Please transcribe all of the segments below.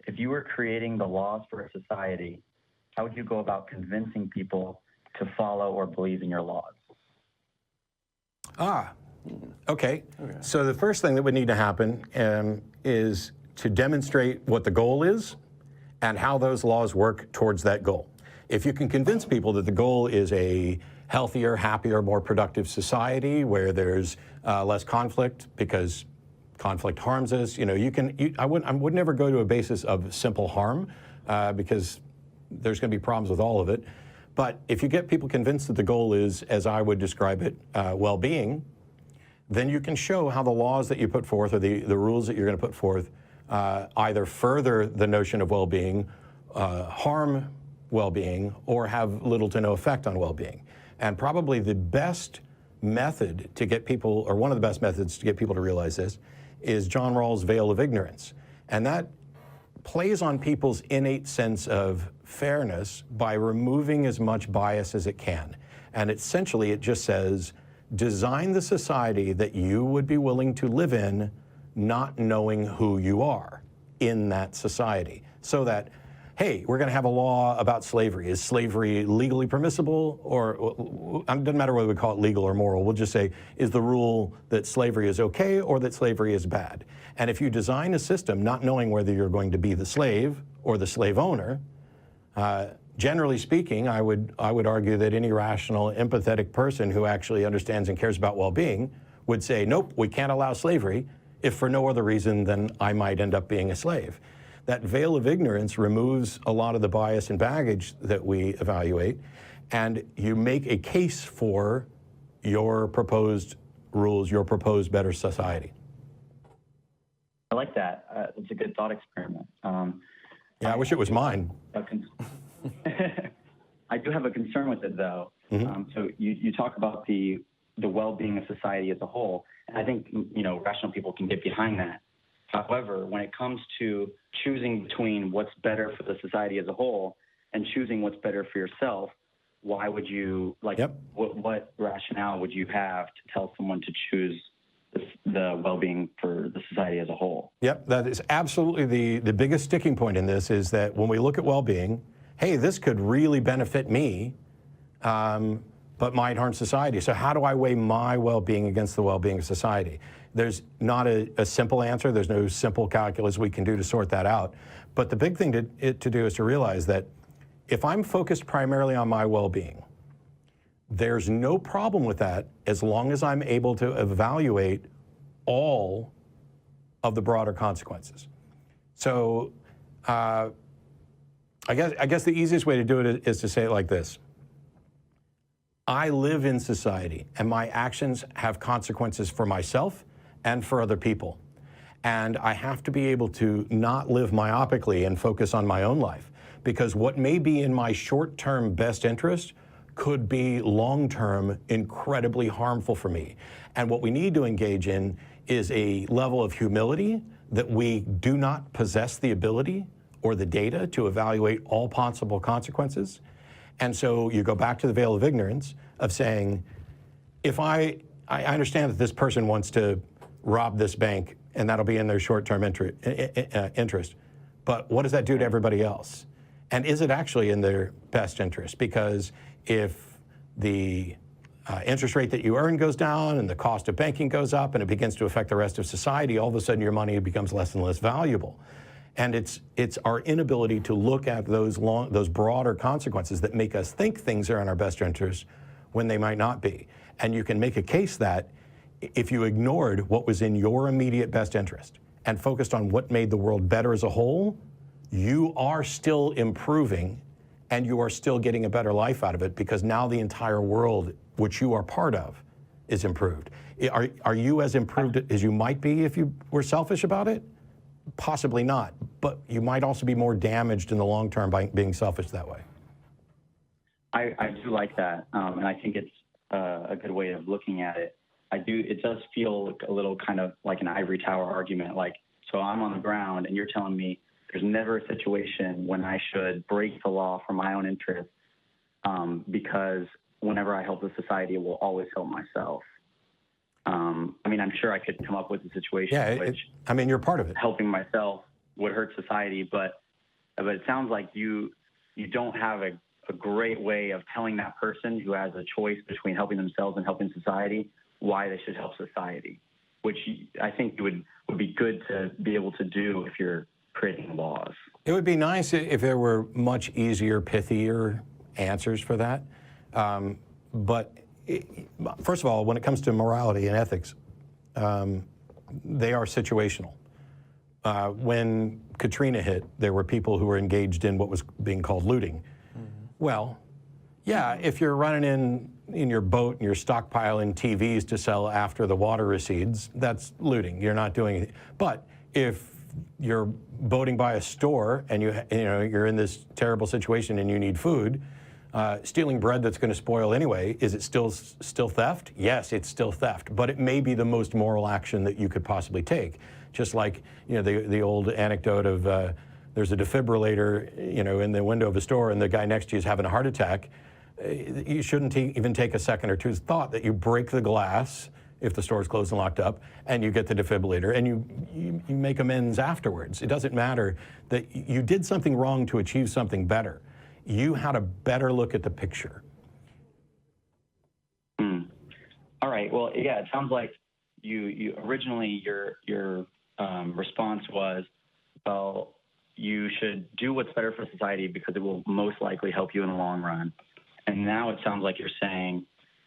if you were creating the laws for a society, how would you go about convincing people to follow or believe in your laws? Okay. So the first thing that would need to happen is to demonstrate what the goal is and how those laws work towards that goal. If you can convince people that the goal is a healthier, happier, more productive society where there's less conflict because conflict harms us, I would never go to a basis of simple harm because there's going to be problems with all of it. But if you get people convinced that the goal is, as I would describe it, well-being, then you can show how the laws that you put forth or the rules that you're going to put forth either further the notion of well-being, harm well-being, or have little to no effect on well-being. And probably the best method to get people, or one of the best methods to get people to realize this, is John Rawls' veil of ignorance. And that plays on people's innate sense of fairness by removing as much bias as it can. And essentially it just says, design the society that you would be willing to live in, not knowing who you are in that society. So that, hey, we're going to have a law about slavery. Is slavery legally permissible? Or it doesn't matter whether we call it legal or moral. We'll just say, is the rule that slavery is okay or that slavery is bad? And if you design a system not knowing whether you're going to be the slave or the slave owner, generally speaking, I would argue that any rational, empathetic person who actually understands and cares about well-being would say, nope, we can't allow slavery if for no other reason than I might end up being a slave. That veil of ignorance removes a lot of the bias and baggage that we evaluate, and you make a case for your proposed rules, your proposed better society. I like that. It's a good thought experiment. Yeah, I wish it was mine. I do have a concern with it, though. So you talk about the well-being of society as a whole, and I think rational people can get behind that. However, when it comes to choosing between what's better for the society as a whole and choosing what's better for yourself, why would you, what rationale would you have to tell someone to choose the well-being for the society as a whole? Yep, that is absolutely the biggest sticking point in this, is that when we look at well-being, hey, this could really benefit me, but might harm society. So how do I weigh my well-being against the well-being of society? There's not a simple answer. There's no simple calculus we can do to sort that out. But the big thing to do is to realize that if I'm focused primarily on my well-being, there's no problem with that as long as I'm able to evaluate all of the broader consequences. So I guess the easiest way to do it is to say it like this. I live in society, and my actions have consequences for myself and for other people. And I have to be able to not live myopically and focus on my own life, because what may be in my short-term best interest could be long-term incredibly harmful for me. And what we need to engage in is a level of humility that we do not possess the ability or the data to evaluate all possible consequences. And so you go back to the veil of ignorance of saying, if I understand that this person wants to rob this bank and that'll be in their short-term interest, but what does that do to everybody else? And is it actually in their best interest? Because if the interest rate that you earn goes down and the cost of banking goes up and it begins to affect the rest of society, all of a sudden your money becomes less and less valuable. And it's our inability to look at those broader consequences that make us think things are in our best interest when they might not be. And you can make a case that if you ignored what was in your immediate best interest and focused on what made the world better as a whole, you are still improving and you are still getting a better life out of it, because now the entire world, which you are part of, is improved. Are you as improved as you might be if you were selfish about it? Possibly not, but you might also be more damaged in the long term by being selfish that way. I do like that, and I think it's a good way of looking at it. It does feel a little kind of like an ivory tower argument, like, so I'm on the ground and you're telling me there's never a situation when I should break the law for my own interest, because whenever I help the society, it will always help myself. I mean, I'm sure I could come up with a situation you're part of it. Helping myself would hurt society, but it sounds like you don't have a great way of telling that person who has a choice between helping themselves and helping society why they should help society, which I think would be good to be able to do if you're creating laws. It would be nice if there were much easier, pithier answers for that. First of all, when it comes to morality and ethics, they are situational. When Katrina hit, there were people who were engaged in what was being called looting. Mm-hmm. Well, yeah, if you're running in your boat and you're stockpiling TVs to sell after the water recedes, that's looting. You're not doing anything. But if you're boating by a store and you're in this terrible situation and you need food, stealing bread that's going to spoil anyway, is it still theft? Yes, it's still theft, but it may be the most moral action that you could possibly take. Just like the old anecdote of there's a defibrillator in the window of a store and the guy next to you is having a heart attack. You shouldn't even take a second or two's thought that you break the glass if the store is closed and locked up, and you get the defibrillator, and you make amends afterwards. It doesn't matter that you did something wrong to achieve something better. You had a better look at the picture. All right. Well, yeah, it sounds like you originally your response was, well, you should do what's better for society because it will most likely help you in the long run. And now it sounds like you're saying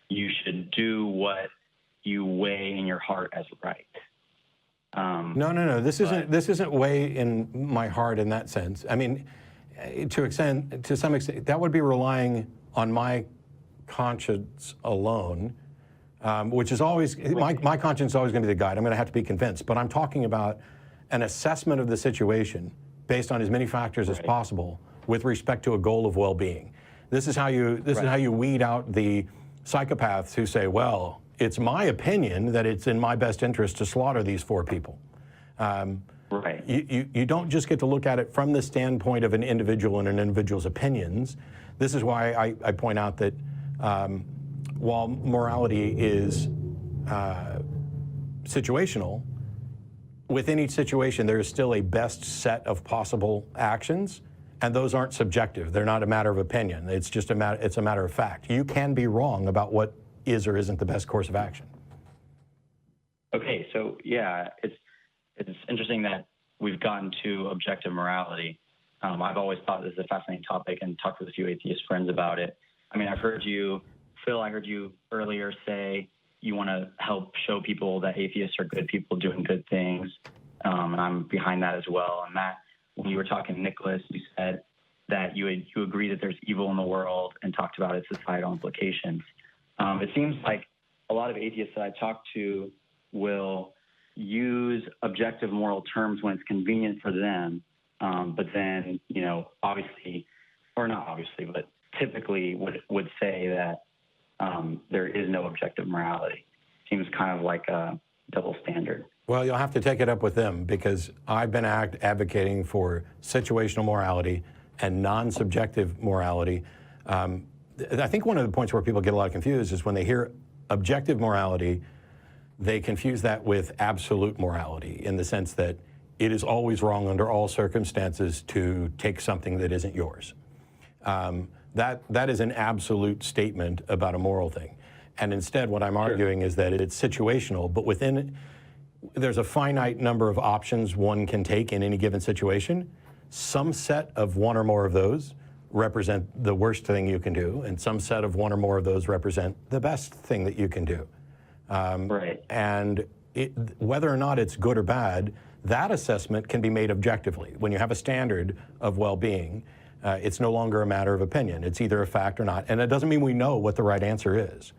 you should do what you weigh in your heart as right. No. This isn't weigh in my heart in that sense. I mean, to some extent, that would be relying on my conscience alone, which is always, my conscience is always going to be the guide. I'm going to have to be convinced. But I'm talking about an assessment of the situation based on as many factors as possible with respect to a goal of well-being. This is how you weed out the psychopaths who say, well, it's my opinion that it's in my best interest to slaughter these 4 people. You don't just get to look at it from the standpoint of an individual and an individual's opinions. This is why I point out that while morality is situational, within each situation there is still a best set of possible actions, and those aren't subjective. They're not a matter of opinion. It's just a matter of fact. You can be wrong about what is or isn't the best course of action. Okay, so yeah, it's interesting that we've gotten to objective morality. I've always thought this is a fascinating topic and talked with a few atheist friends about it. I mean, I've heard you, Phil, I heard you earlier say you want to help show people that atheists are good people doing good things, and I'm behind that as well. And Matt, when you were talking to Nicholas, you said that you agree that there's evil in the world and talked about its societal implications. It seems like a lot of atheists that I talk to will use objective moral terms when it's convenient for them, but then, obviously, or not obviously, but typically would say that there is no objective morality. Seems kind of like a double standard. Well, you'll have to take it up with them, because I've been advocating for situational morality and non-subjective morality. I think one of the points where people get a lot confused is when they hear objective morality, they confuse that with absolute morality, in the sense that it is always wrong under all circumstances to take something that isn't yours. That is an absolute statement about a moral thing. And instead, what I'm arguing is that it's situational, but there's a finite number of options one can take in any given situation. Some set of one or more of those represent the worst thing you can do, and some set of one or more of those represent the best thing that you can do. And whether or not it's good or bad, that assessment can be made objectively. When you have a standard of well-being, it's no longer a matter of opinion. It's either a fact or not. And it doesn't mean we know what the right answer is.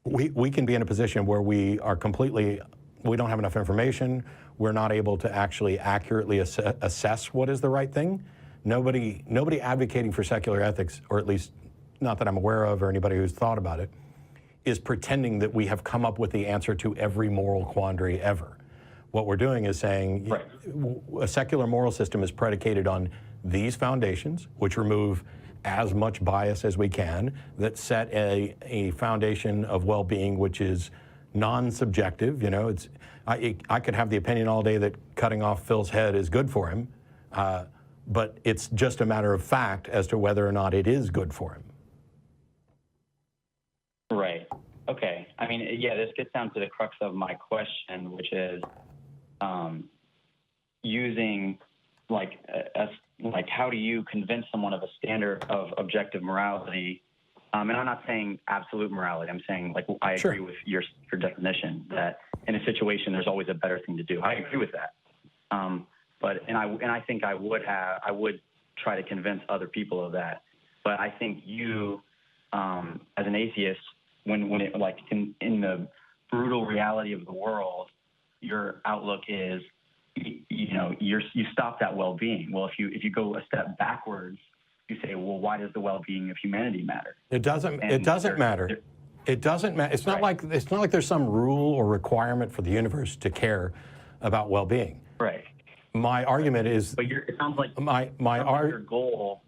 We can be in a position where we don't have enough information. We're not able to actually accurately assess what is the right thing. Nobody advocating for secular ethics, or at least not that I'm aware of, or anybody who's thought about it, is pretending that we have come up with the answer to every moral quandary ever. What we're doing is saying a secular moral system is predicated on these foundations, which remove as much bias as we can, that set a foundation of well-being which is non-subjective. You know, I could have the opinion all day that cutting off Phil's head is good for him, but it's just a matter of fact as to whether or not it is good for him. Right. Okay. I mean, yeah, this gets down to the crux of my question, which is using like how do you convince someone of a standard of objective morality? And I'm not saying absolute morality. I'm saying, like, I agree with your definition that in a situation there's always a better thing to do. I agree with that. But I think I would try to convince other people of that. But I think you, as an atheist, when it, like, in the brutal reality of the world, your outlook is, you stop that well-being. Well, if you go a step backwards, you say, well, why does the well-being of humanity matter? It doesn't matter. It doesn't matter. It's not like there's some rule or requirement for the universe to care about well-being. Right. My argument is, but it sounds like your goal.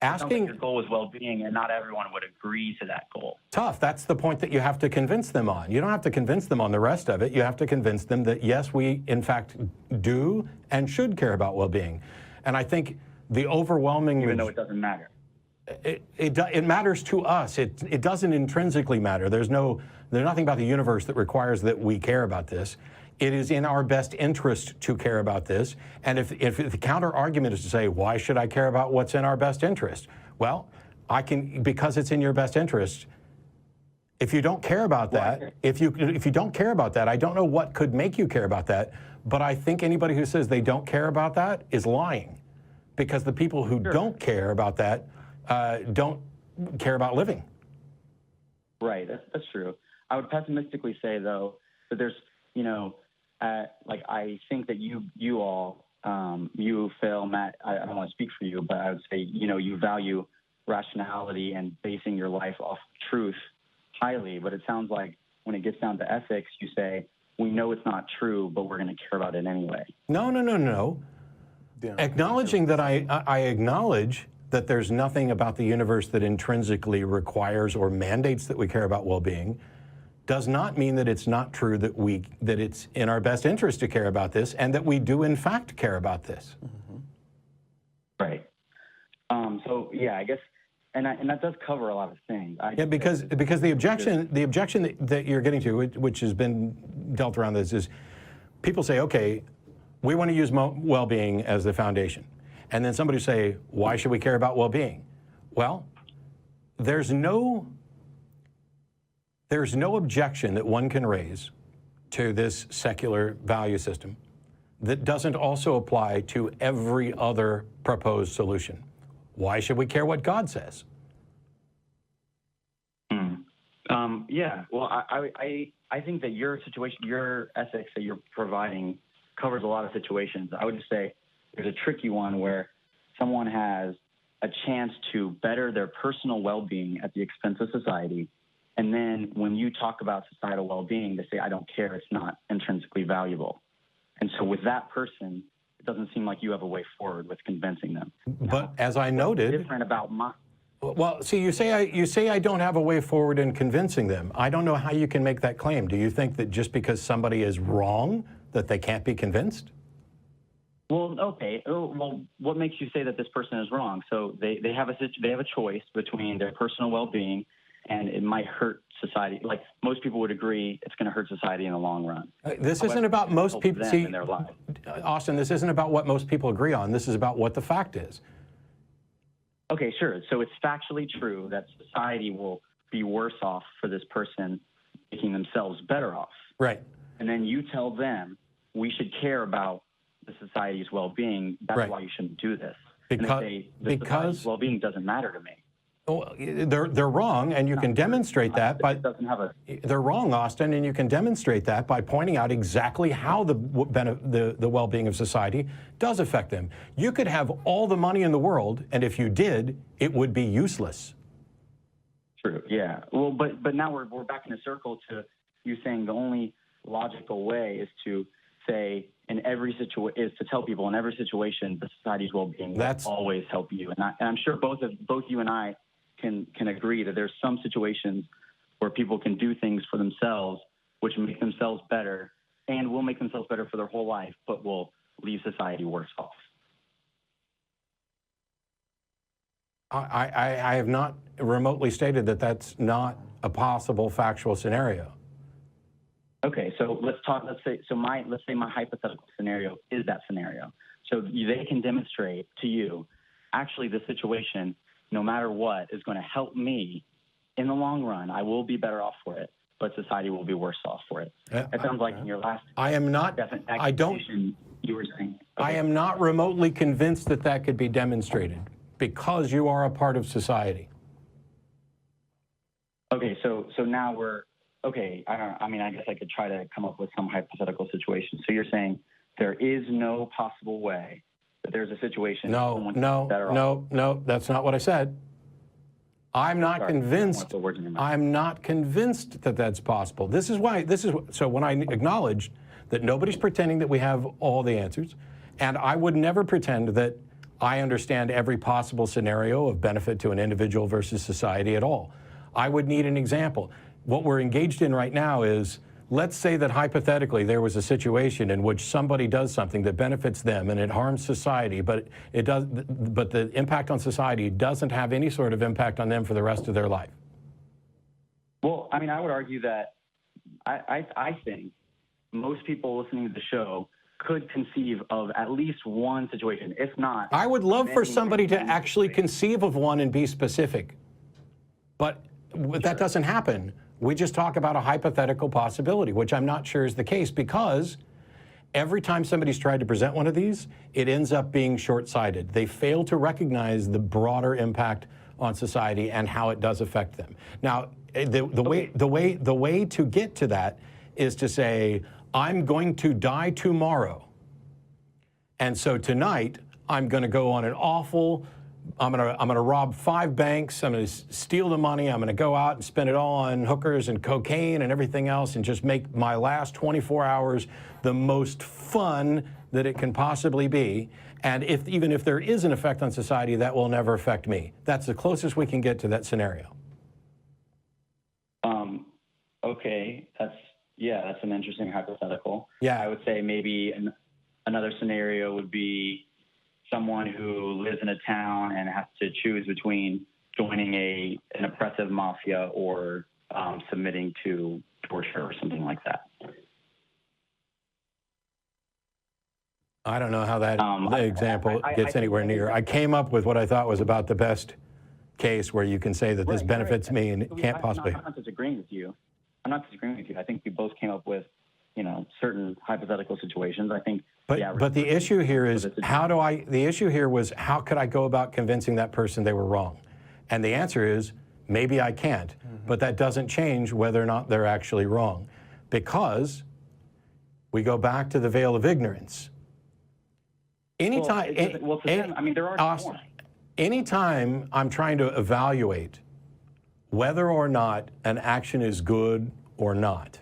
Asking your goal is well-being, and not everyone would agree to that goal. Tough. That's the point that you have to convince them on. You don't have to convince them on the rest of it. You have to convince them that, yes, we in fact do and should care about well-being. And I think the overwhelming... Even though it doesn't matter. It matters to us. It doesn't intrinsically matter. There's nothing about the universe that requires that we care about this. It is in our best interest to care about this. And if the counter argument is to say, why should I care about what's in our best interest? Well, because it's in your best interest. If you don't care about that, if you don't care about that, I don't know what could make you care about that. But I think anybody who says they don't care about that is lying, because the people who don't care about that don't care about living. Right. That's true. I would pessimistically say, though, that there's, I think that you all, Phil, Matt, I don't want to speak for you, but I would say, you value rationality and basing your life off truth highly. But it sounds like when it gets down to ethics, you say, we know it's not true, but we're going to care about it anyway. No. Yeah. Acknowledging that I acknowledge that there's nothing about the universe that intrinsically requires or mandates that we care about well-being does not mean that it's not true that it's in our best interest to care about this, and that we do in fact care about this. Mm-hmm. Right. So yeah, I guess, and that does cover a lot of things. Because the objection that you're getting to, which has been dealt around this, is people say, okay, we want to use well-being as the foundation, and then somebody say, why should we care about well-being? Well, there's no objection that one can raise to this secular value system that doesn't also apply to every other proposed solution. Why should we care what God says? Yeah, well, I think that your ethics that you're providing covers a lot of situations. I would just say there's a tricky one where someone has a chance to better their personal well-being at the expense of society. And then when you talk about societal well-being, they say, I don't care, it's not intrinsically valuable. And so with that person, it doesn't seem like you have a way forward with convincing them. But as I noted... different about my... Well, see, you say I don't have a way forward in convincing them. I don't know how you can make that claim. Do you think that just because somebody is wrong, that they can't be convinced? Well, okay. Well, what makes you say that this person is wrong? So they have a choice between their personal well-being and it might hurt society. Like, most people would agree it's going to hurt society in the long run. This isn't about most people. See, in their lives. Austin, this isn't about what most people agree on. This is about what the fact is. Okay, sure. So it's factually true that society will be worse off for this person making themselves better off. Right. And then you tell them we should care about the society's well-being. That's why you shouldn't do this. Because well-being doesn't matter to me. Well, they're wrong, and you can demonstrate that by... They're wrong, Austin, and you can demonstrate that by pointing out exactly how the well-being of society does affect them. You could have all the money in the world, and if you did, it would be useless. True, yeah. Well, but now we're back in a circle to you saying the only logical way is to say is to tell people in every situation the society's well-being will always help you. And I'm sure both you and I can agree that there's some situations where people can do things for themselves, which make themselves better and will make themselves better for their whole life, but will leave society worse off. I have not remotely stated that that's not a possible factual scenario. Okay, so let's say my hypothetical scenario is that scenario. So they can demonstrate to you, actually the situation, no matter what, is going to help me in the long run. I will be better off for it, but society will be worse off for it. It sounds like in your last you were saying. Okay. I am not remotely convinced that that could be demonstrated because you are a part of society. Okay, so now we're, okay, I guess I could try to come up with some hypothetical situation. So you're saying there is no possible way that there's a situation. No, that's not what I said. I'm not convinced. I'm not convinced that that's possible. So when I acknowledged that nobody's pretending that we have all the answers, and I would never pretend that I understand every possible scenario of benefit to an individual versus society at all. I would need an example. What we're engaged in right now is, let's say that hypothetically there was a situation in which somebody does something that benefits them and it harms society, but the impact on society doesn't have any sort of impact on them for the rest of their life. Well, I would argue that I think most people listening to the show could conceive of at least one situation, if not. I would love for somebody to actually conceive of one and be specific, but that doesn't happen. We just talk about a hypothetical possibility, which I'm not sure is the case, because every time somebody's tried to present one of these, it ends up being short-sighted. They fail to recognize the broader impact on society and how it does affect them. Now, the way to get to that is to say, I'm going to die tomorrow, and so tonight I'm going to go on an awful. I'm gonna rob 5 banks. I'm gonna steal the money. I'm gonna go out and spend it all on hookers and cocaine and everything else, and just make my last 24 hours the most fun that it can possibly be. And even if there is an effect on society, that will never affect me. That's the closest we can get to that scenario. Okay, that's an interesting hypothetical. Yeah, I would say maybe another scenario would be someone who lives in a town and has to choose between joining an oppressive mafia or submitting to torture or something like that. I don't know how that example gets anywhere near. I came up with what I thought was about the best case where you can say that this benefits me and it can't possibly. I'm not disagreeing with you. I think we both came up with, certain hypothetical situations. I think. But the issue here is the issue here was how could I go about convincing that person they were wrong? And the answer is maybe I can't, but that doesn't change whether or not they're actually wrong, because we go back to the veil of ignorance. Anytime, there are more. Anytime I'm trying to evaluate whether or not an action is good or not,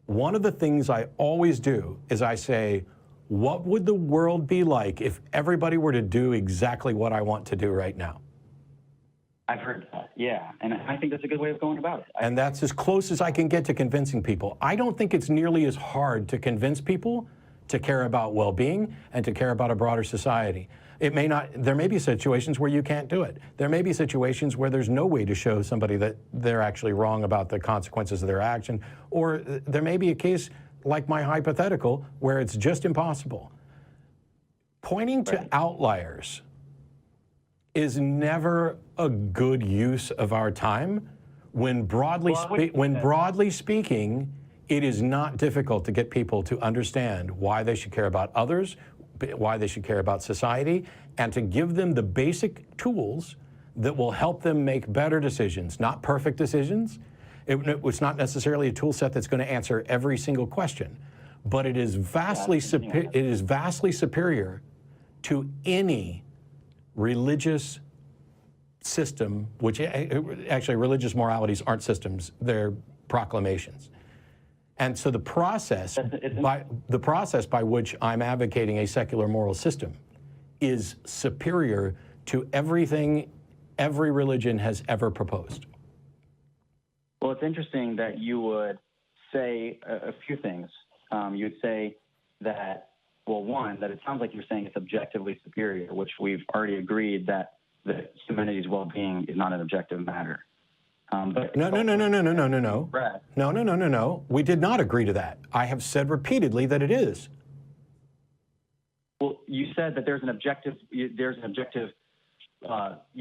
one of the things I always do is I say, what would the world be like if everybody were to do exactly what I want to do right now? I've heard that, yeah. And I think that's a good way of going about it. And that's as close as I can get to convincing people. I don't think it's nearly as hard to convince people to care about well-being and to care about a broader society. There may be situations where you can't do it. There may be situations where there's no way to show somebody that they're actually wrong about the consequences of their action. Or there may be a case like my hypothetical where it's just impossible. Pointing to outliers is never a good use of our time when broadly speaking, it is not difficult to get people to understand why they should care about others, why they should care about society, and to give them the basic tools that will help them make better decisions, not perfect decisions. It's not necessarily a tool set that's going to answer every single question, but it is vastly superior to any religious system, which actually religious moralities aren't systems, they're proclamations. And so the process by which I'm advocating a secular moral system is superior to everything every religion has ever proposed. Well, it's interesting that you would say a few things. You would say that, well, one, that it sounds like you're saying it's objectively superior, which we've already agreed that humanity's well-being is not an objective matter. But no. We did not agree to that. I have said repeatedly that it is. Well, you said that there's an objective, you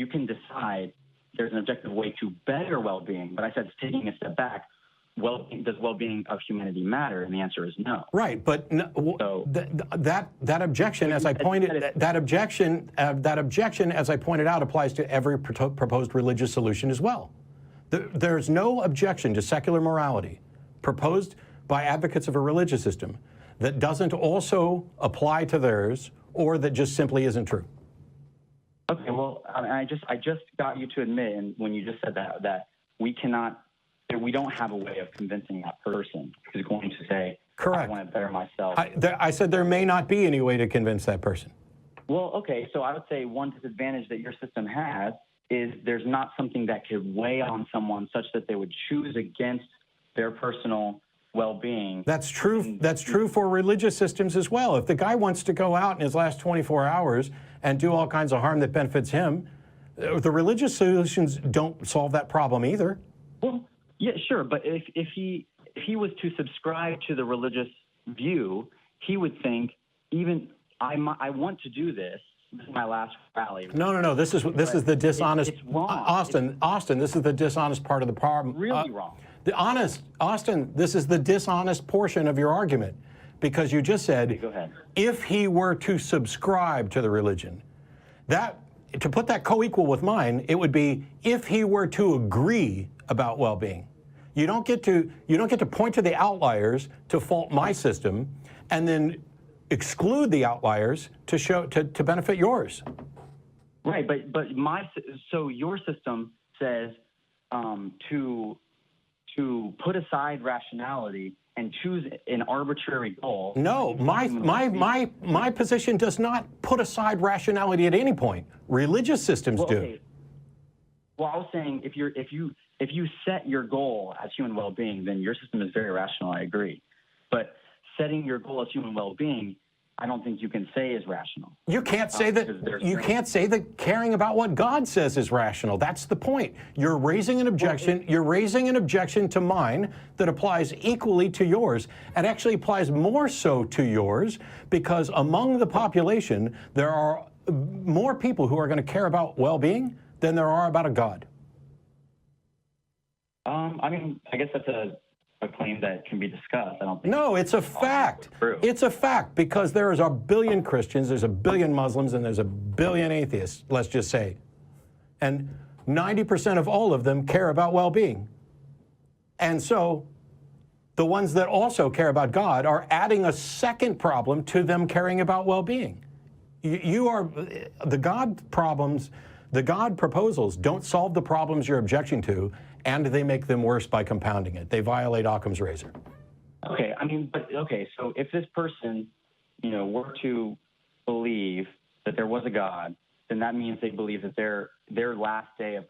can decide there's an objective way to better well-being, but I said taking a step back, does well-being of humanity matter? And the answer is no. Right, but no, so, that objection, as I pointed, that objection, as I pointed out, applies to every proposed religious solution as well. There's no objection to secular morality proposed by advocates of a religious system that doesn't also apply to theirs, or that just simply isn't true. Okay, well, I just got you to admit, and when you just said that we don't have a way of convincing that person who's going to say, correct, I want to better myself. I said there may not be any way to convince that person. Well, okay, so I would say one disadvantage that your system has is there's not something that could weigh on someone such that they would choose against their personal well-being. That's true. That's true for religious systems as well. If the guy wants to go out in his last 24 hours and do all kinds of harm that benefits him, the religious solutions don't solve that problem either. Well, yeah, sure, but if he was to subscribe to the religious view, he would think, even I want to do this. This is my last rally. No. This is the dishonest. It's wrong. Austin. This is the dishonest part of the problem. Really wrong. Austin. This is the dishonest portion of your argument, because you just said, okay, go ahead, if he were to subscribe to the religion, that to put that co-equal with mine, it would be if he were to agree about well-being. You don't get to point to the outliers to fault my system, and then exclude the outliers to benefit yours. Right, but so your system says to put aside rationality and choose an arbitrary goal. No, my position does not put aside rationality at any point. Religious systems do. Okay. Well, I was saying if you set your goal as human well-being, then your system is very rational. I agree, but setting your goal as human well-being, I don't think you can say is rational. You can't say that. You can't say that caring about what God says is rational. That's the point. You're raising an objection. You're raising an objection to mine that applies equally to yours, and actually applies more so to yours, because among the population there are more people who are going to care about well-being than there are about a God. I mean, I guess that's a claim that can be discussed. I don't think. No, it's a fact. It's a fact, because there is a billion Christians, there's a billion Muslims, and there's a billion atheists, let's just say. And 90% of all of them care about well-being. And so the ones that also care about God are adding a second problem to them caring about well-being. The God proposals don't solve the problems you're objecting to, and they make them worse by compounding it. They violate Occam's razor. Okay, I mean, so if this person, were to believe that there was a God, then that means they believe that their last day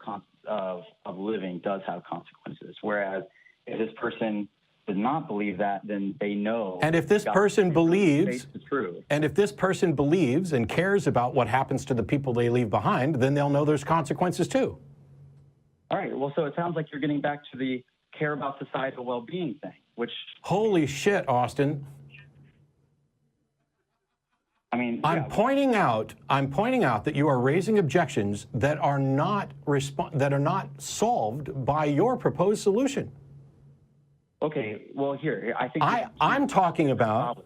of living does have consequences. Whereas if this person does not believe that, then they know. And if this person believes, and cares about what happens to the people they leave behind, then they'll know there's consequences too. All right. Well, so it sounds like you're getting back to the care about societal well-being thing, which. Holy shit, Austin. I mean, I'm pointing out that you are raising objections that are not solved by your proposed solution. Okay. Well, here I think I'm talking about.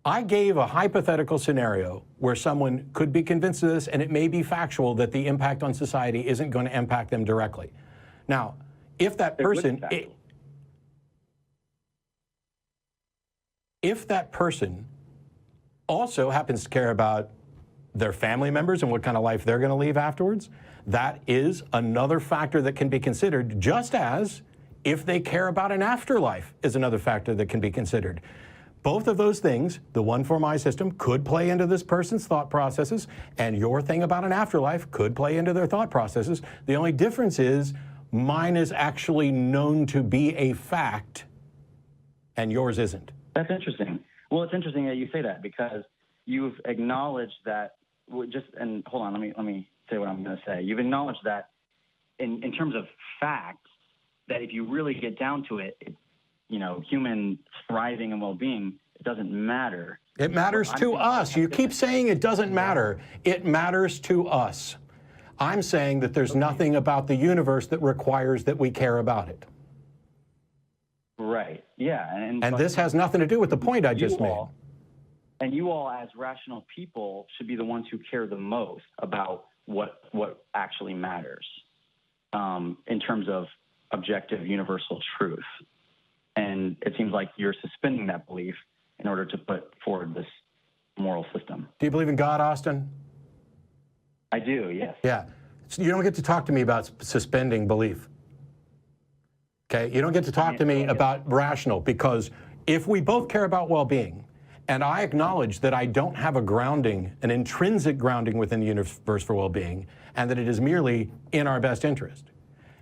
I gave a hypothetical scenario where someone could be convinced of this, and it may be factual that the impact on society isn't going to impact them directly. Now, if that person also happens to care about their family members and what kind of life they're going to leave afterwards, that is another factor that can be considered, just as if they care about an afterlife is another factor that can be considered. Both of those things, the one for my system, could play into this person's thought processes, and your thing about an afterlife could play into their thought processes. The only difference is mine is actually known to be a fact and yours isn't? That's interesting. Well, it's interesting that you say that because you've acknowledged that. And hold on, let me say what I'm going to say. You've acknowledged that in terms of facts, that if you really get down to it, human thriving and well-being, it doesn't matter. It matters to us. You keep saying it doesn't matter. It matters to us. I'm saying that there's nothing about the universe that requires that we care about it. Right. Yeah. And this has nothing to do with the point I just made. And you all, as rational people, should be the ones who care the most about what actually matters in terms of objective, universal truth. And it seems like you're suspending that belief in order to put forward this moral system. Do you believe in God, Austin? I do, yes. Yeah. So you don't get to talk to me about suspending belief. Okay? You don't get to talk to me about rational, because if we both care about well-being, and I acknowledge that I don't have a grounding, an intrinsic grounding within the universe for well-being, and that it is merely in our best interest,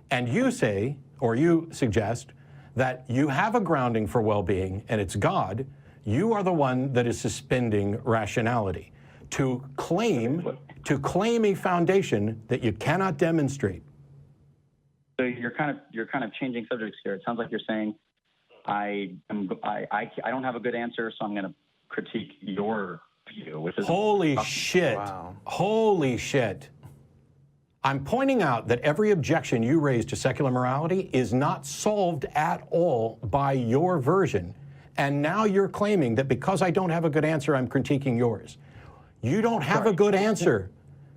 and you say, or you suggest, that you have a grounding for well-being and it's God, you are the one that is suspending rationality to claim a foundation that you cannot demonstrate. So you're kind of changing subjects here. It sounds like you're saying I don't have a good answer, so I'm going to critique your view, which is holy shit. Wow. Holy shit. I'm pointing out that every objection you raise to secular morality is not solved at all by your version. And now you're claiming that because I don't have a good answer, I'm critiquing yours. You don't have a good answer.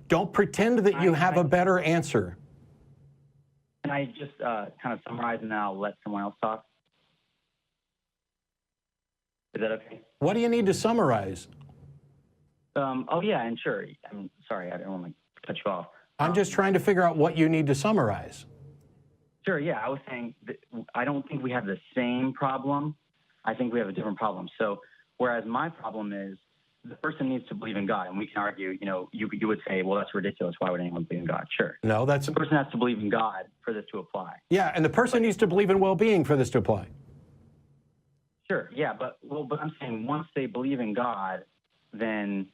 Don't pretend that you have a better answer. Can I just kind of summarize and then I'll let someone else talk? Is that okay? What do you need to summarize? Oh, yeah, and sure. I'm sorry, I don't want to cut you off. I'm just trying to figure out what you need to summarize. Sure, yeah. I was saying that I don't think we have the same problem. I think we have a different problem. So whereas my problem is the person needs to believe in God, and we can argue, you would say, well, that's ridiculous. Why would anyone believe in God? Sure. No, the person has to believe in God for this to apply. Yeah, and the person needs to believe in well-being for this to apply. Sure, yeah, but I'm saying once they believe in God, then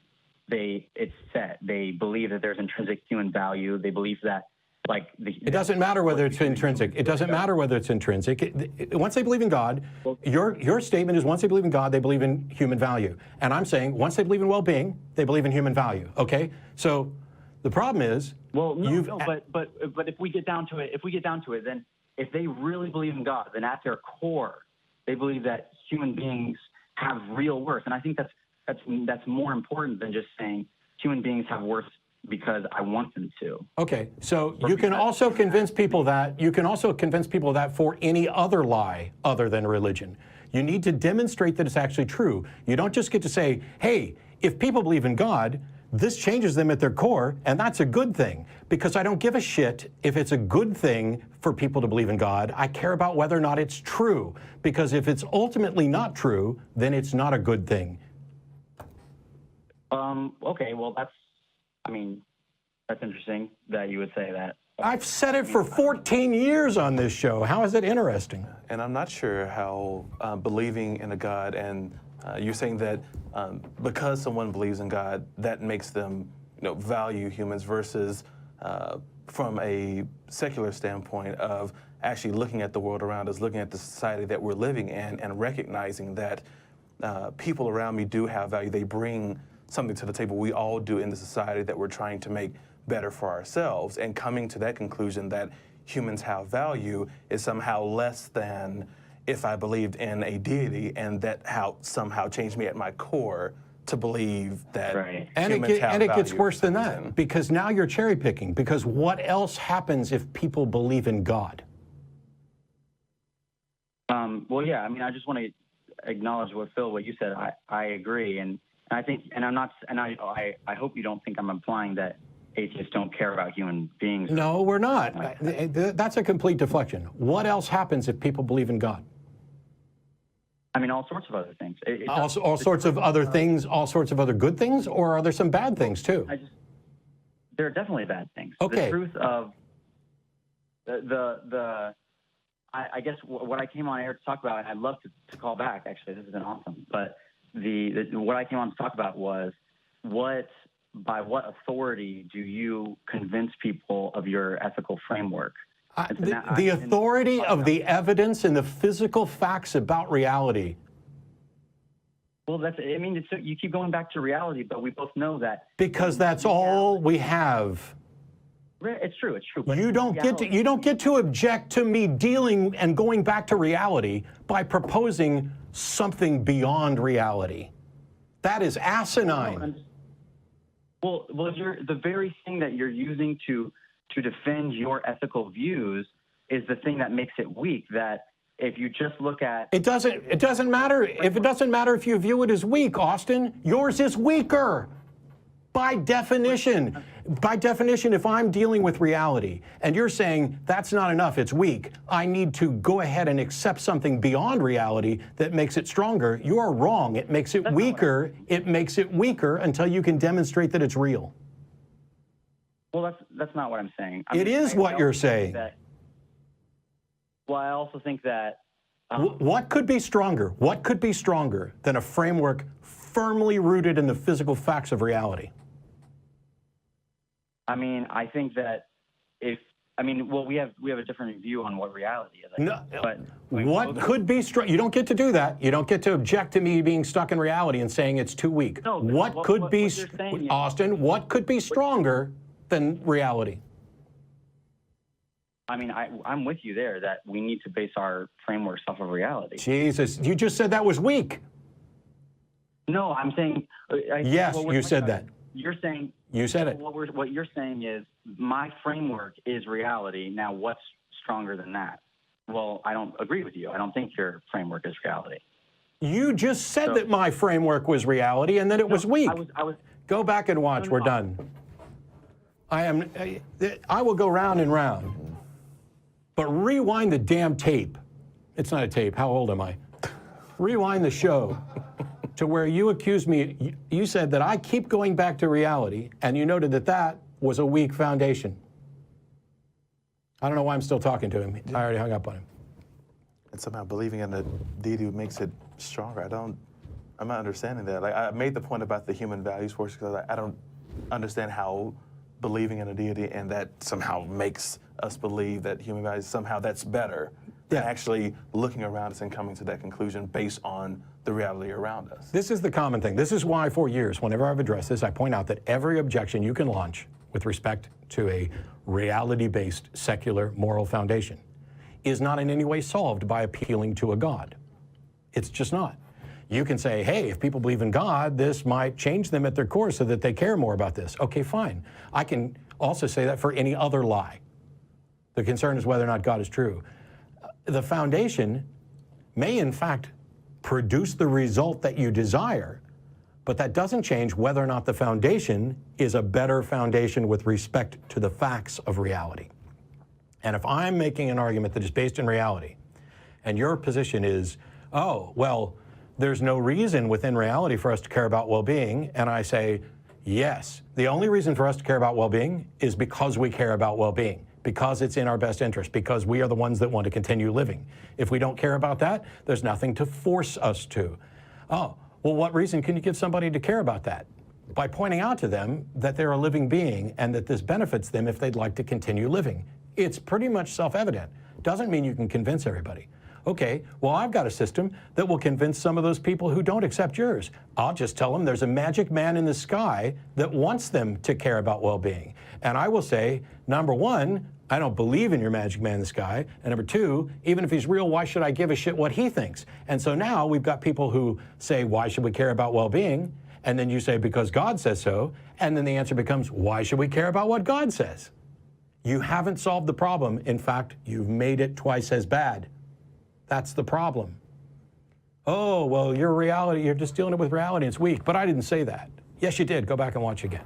it's set. They believe that there's intrinsic human value. They believe that, it doesn't matter whether it's intrinsic. It doesn't matter whether it's intrinsic. Once they believe in God, your statement is once they believe in God, they believe in human value. And I'm saying once they believe in well-being, they believe in human value. Okay? So the problem is, but if we get down to it, then if they really believe in God, then at their core, they believe that human beings have real worth. And I think that's more important than just saying human beings have worth because I want them to. Okay, so you can also convince people that for any other lie other than religion. You need to demonstrate that it's actually true. You don't just get to say, hey, if people believe in God, this changes them at their core, and that's a good thing. Because I don't give a shit if it's a good thing for people to believe in God. I care about whether or not it's true. Because if it's ultimately not true, then it's not a good thing. Okay, well, that's interesting that you would say that. I've said it for 14 years on this show. How is it interesting? And I'm not sure how believing in a God, and you're saying that because someone believes in God, that makes them, value humans versus from a secular standpoint of actually looking at the world around us, looking at the society that we're living in, and recognizing that people around me do have value. They bring something to the table. We all do in the society that we're trying to make better for ourselves, and coming to that conclusion that humans have value is somehow less than if I believed in a deity, and that somehow changed me at my core to believe that humans have value. And it gets worse than that, because now you're cherry picking, because what else happens if people believe in God? Well, yeah, I just want to acknowledge what you said. I agree, and I think, and I'm not, and I hope you don't think I'm implying that atheists don't care about human beings. No, we're not. That's a complete deflection. What else happens if people believe in God? All sorts of other things. All sorts of other things, all sorts of other good things, or are there some bad things too? There are definitely bad things. Okay. The truth of I guess what I came on air to talk about, and I'd love to call back, actually, this has been awesome, but what I came on to talk about was by what authority do you convince people of your ethical framework? The authority of the evidence and the physical facts about reality. Well, you keep going back to reality, but we both know that. Because that's all we have. It's true. You don't get to object to me dealing and going back to reality by proposing something beyond reality. That is asinine. Well, the very thing that you're using to defend your ethical views is the thing that makes it weak. That if you just look at it doesn't matter if you view it as weak, Austin. Yours is weaker. By definition, if I'm dealing with reality and you're saying that's not enough, it's weak, I need to go ahead and accept something beyond reality that makes it stronger, you are wrong. It makes it weaker. It makes it weaker until you can demonstrate that it's real. Well, that's not what I'm saying. It is what you're saying. Well, I also think that... what could be stronger? What could be stronger than a framework firmly rooted in the physical facts of reality? I mean, I think that we have a different view on what reality is. But what could be strong? You don't get to do that. You don't get to object to me being stuck in reality and saying it's too weak. No, what could be, Austin, what could be stronger than reality? I mean, I'm with you there that we need to base our frameworks off of reality. Jesus, you just said that was weak. No, I'm saying... yes, you said that. You're saying... You said it. What you're saying is my framework is reality. Now, what's stronger than that? Well, I don't agree with you. I don't think your framework is reality. You just said that my framework was reality and that it was weak. Go back and watch. We're done. I will go round and round. But rewind the damn tape. It's not a tape. How old am I? Rewind the show to where you accused me. You said that I keep going back to reality, and you noted that that was a weak foundation. I don't know why I'm still talking to him. I already hung up on him. And somehow believing in the deity makes it stronger. I'm not understanding that. Like, I made the point about the human values force because I don't understand how believing in a deity and that somehow makes us believe that human values, somehow that's better than actually looking around us and coming to that conclusion based on the reality around us. This is the common thing. This is why for years, whenever I've addressed this, I point out that every objection you can launch with respect to a reality-based secular moral foundation is not in any way solved by appealing to a God. It's just not. You can say, hey, if people believe in God, this might change them at their core so that they care more about this. Okay, fine. I can also say that for any other lie. The concern is whether or not God is true. The foundation may, in fact, produce the result that you desire, but that doesn't change whether or not the foundation is a better foundation with respect to the facts of reality. And if I'm making an argument that is based in reality, and your position is, oh, well, there's no reason within reality for us to care about well-being, and I say, yes, the only reason for us to care about well-being is because we care about well-being, because it's in our best interest, because we are the ones that want to continue living. If we don't care about that, there's nothing to force us to. Oh, well, what reason can you give somebody to care about that? By pointing out to them that they're a living being and that this benefits them if they'd like to continue living. It's pretty much self-evident. Doesn't mean you can convince everybody. Okay, well, I've got a system that will convince some of those people who don't accept yours. I'll just tell them there's a magic man in the sky that wants them to care about well-being. And I will say, number one, I don't believe in your magic man in the sky. And number two, even if he's real, why should I give a shit what he thinks? And so now we've got people who say, why should we care about well-being? And then you say, because God says so. And then the answer becomes, why should we care about what God says? You haven't solved the problem. In fact, you've made it twice as bad. That's the problem. Oh, well, your reality, you're just dealing with reality. It's weak. But I didn't say that. Yes, you did. Go back and watch again.